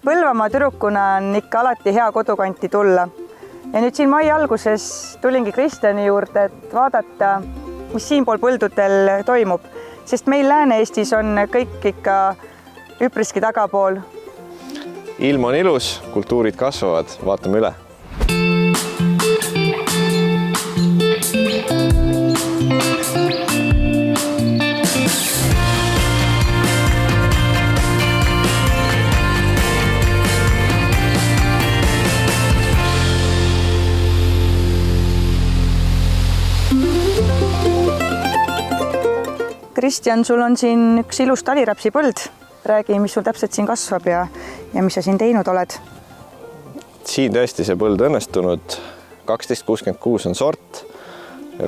Põlvamaa tüdrukuna on ikka alati hea kodukanti tulla. Ja nüüd siin mai alguses tulingi Kristjani juurde, et vaadata, mis siinpool põldudel toimub, sest meil Lääne-Eestis on kõik ikka üpriski tagapool. Ilm on ilus, kultuurid kasvavad, vaatame üle. Kristjan, sul on siin üks ilus taliräpsi põld. Räägi, mis sul täpselt siin kasvab ja mis sa siin teinud oled? Siin tõesti see põld õnnestunud. 1266 on sort.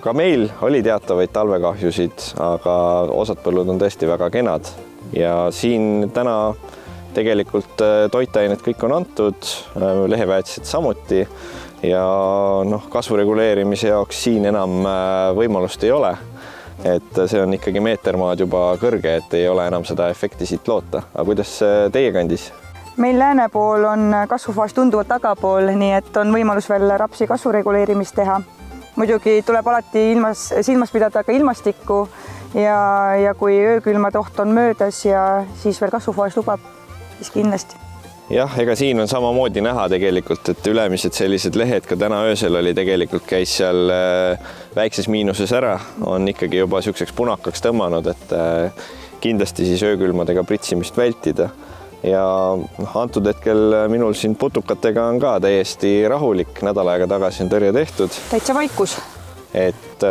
Ka meil oli teatavaid talvekahjusid, aga osad põllud on tõesti väga kenad. Ja siin täna tegelikult toitainet kõik on antud, leheväetised samuti. Ja kasvu reguleerimise jaoks siin enam võimalust ei ole. Et see on ikkagi meetermaad juba kõrge, et ei ole enam seda efekti siit loota. Aga kuidas teie kandis? Meil lääne pool on kasvufaas tunduvalt tagapool, nii et on võimalus veel rapsi kasvu reguleerimist teha. Muidugi tuleb alati silmas pidada ka ilmastikku ja kui öökülmade oht on möödas ja siis veel kasvufaas lubab, siis kindlasti. Jah, ega siin on samamoodi näha tegelikult, et ülemised sellised lehed ka täna öösel oli tegelikult käis seal väikses miinuses ära, on ikkagi juba selliseks punakaks tõmmanud, et kindlasti siis öökülmadega pritsimist vältida. Ja antud hetkel minul siin putukatega on ka täiesti rahulik, nädal aega tagasi on tõrje tehtud. Täitsa vaikus. Et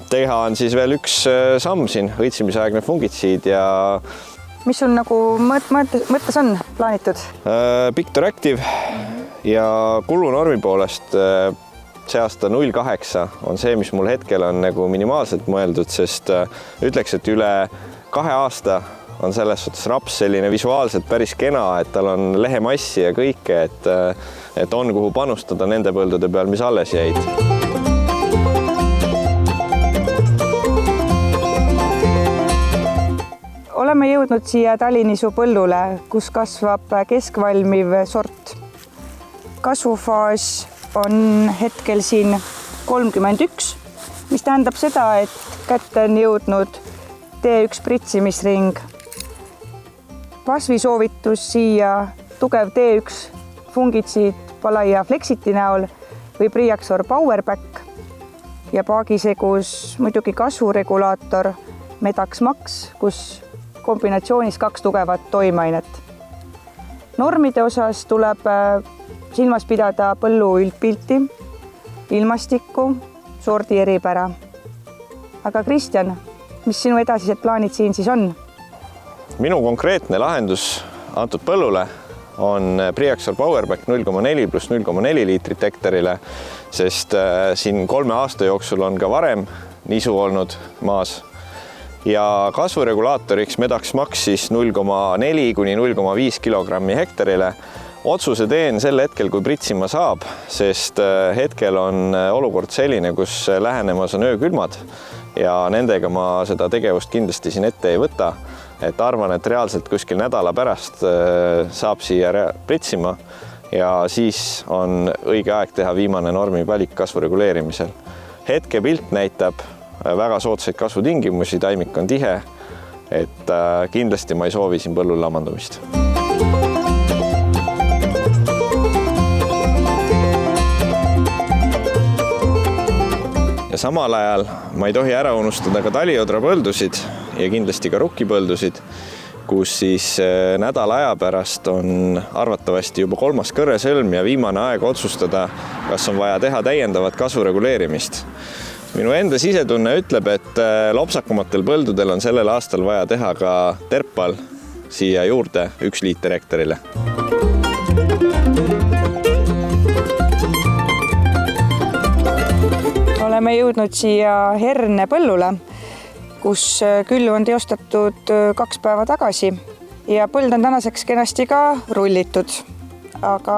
teha on siis veel üks samm siin, õitsimisaegne fungitsiid ja mis sul nagu mõttes on plaanitud? Pictoractive ja kulunormi poolest see aasta 0,8 on see, mis mul hetkel on nagu minimaalselt mõeldud, sest ütleks, et üle 2 aasta on selles suhtes raps selline visuaalselt päris kena, et tal on lehemassi ja kõike, et on kuhu panustada nende põldude peal, mis alles jäid. Oleme jõudnud siia Talinisu põllule, kus kasvab keskvalmiv sort. Kasvufaas on hetkel siin 31, mis tähendab seda, et kätte on jõudnud T1 pritsimisring. Kasvisoovitus siia tugev T1 fungitsiid Palaia Flexiti näol või Priaxor Powerback ja paagisegus muidugi kasvuregulaator Medax Max, kus kombinatsioonis 2 tugevat toimainet. Normide osas tuleb silmas pidada põllu üldpilti, ilmastikku, sordi eripära. Aga Kristjan, mis sinu edasised plaanid siin siis on? Minu konkreetne lahendus antud põllule on Priaxor Powerback 0,4 + 0,4 liitrit hektarile, sest siin 3 aasta jooksul on ka varem nisu olnud maas. Ja kasvuregulaatoriks Medax Max siis 0,4 kuni 0,5 kilogrammi hektarile. Otsuse teen sel hetkel, kui pritsima saab, sest hetkel on olukord selline, kus lähenemas on öökülmad ja nendega ma seda tegevust kindlasti siin ette ei võta. Et arvan, et reaalselt kuskil nädala pärast saab siia pritsima ja siis on õige aeg teha viimane normi valik kasvu reguleerimisel. Hetke pilt näitab väga soodsaid kasvutingimusi, taimik on tihe, et kindlasti ma ei soovi siin põllul lamandumist. Ja samal ajal ma ei tohi ära unustada ka taliodra põldusid ja kindlasti ka rukkipõldusid, kus siis nädala aja pärast on arvatavasti juba 3. kõrresõlm ja viimane aeg otsustada, kas on vaja teha täiendavat kasvu reguleerimist. Minu enda sisetunne ütleb, et lopsakumatel põldudel on sellel aastal vaja teha ka terpal siia juurde 1 liiter hektarile. Oleme jõudnud siia Herne põllule, kus külv on teostatud 2 päeva tagasi ja põld on tänaseks kenasti ka rullitud. Aga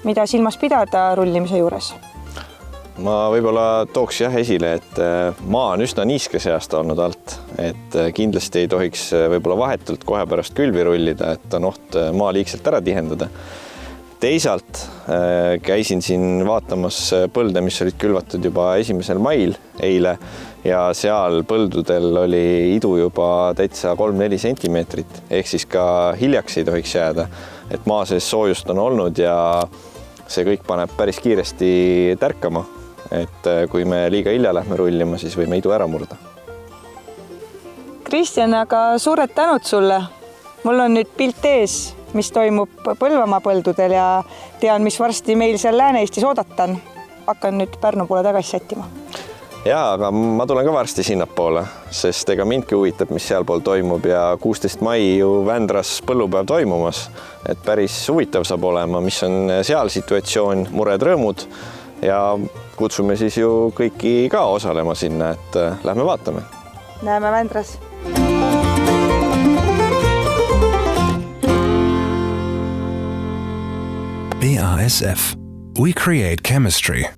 mida silmas pidada rullimise juures? Ma võib-olla tooks esile, et maa on üsna niiske seast olnud alt, et kindlasti ei tohiks võib-olla vahetult kohe pärast külvi rullida, et on oht maa liigselt ära tihendada. Teisalt käisin siin vaatamas põlde, mis olid külvatud juba 1. mail eile ja seal põldudel oli idu juba täitsa 3-4 sentimeetrit, ehk siis ka hiljaks ei tohiks jääda, et maa sees soojust on olnud ja see kõik paneb päris kiiresti tärkama. Et kui me liiga hilja lähme rullima, siis võime idu ära murda. Kristjan, aga suured tänud sulle. Mul on nüüd pilt ees, mis toimub Põlvamaa põldudel ja tean, mis varsti meil seal Lääne-Eestis oodatan. Hakkan nüüd Pärnu poole tagasi sättima. Jaa, aga ma tulen ka varsti sinnapoole, sest ega mindki huvitab, mis sealpool toimub ja 16. mai ju Vändras põllupäev toimumas, et päris huvitav saab olema, mis on seal situatsioon, mured, rõõmud ja kutsume siis ju kõiki ka osalema sinna, et lähme vaatame. Näeme Vändras. BASF. We create chemistry.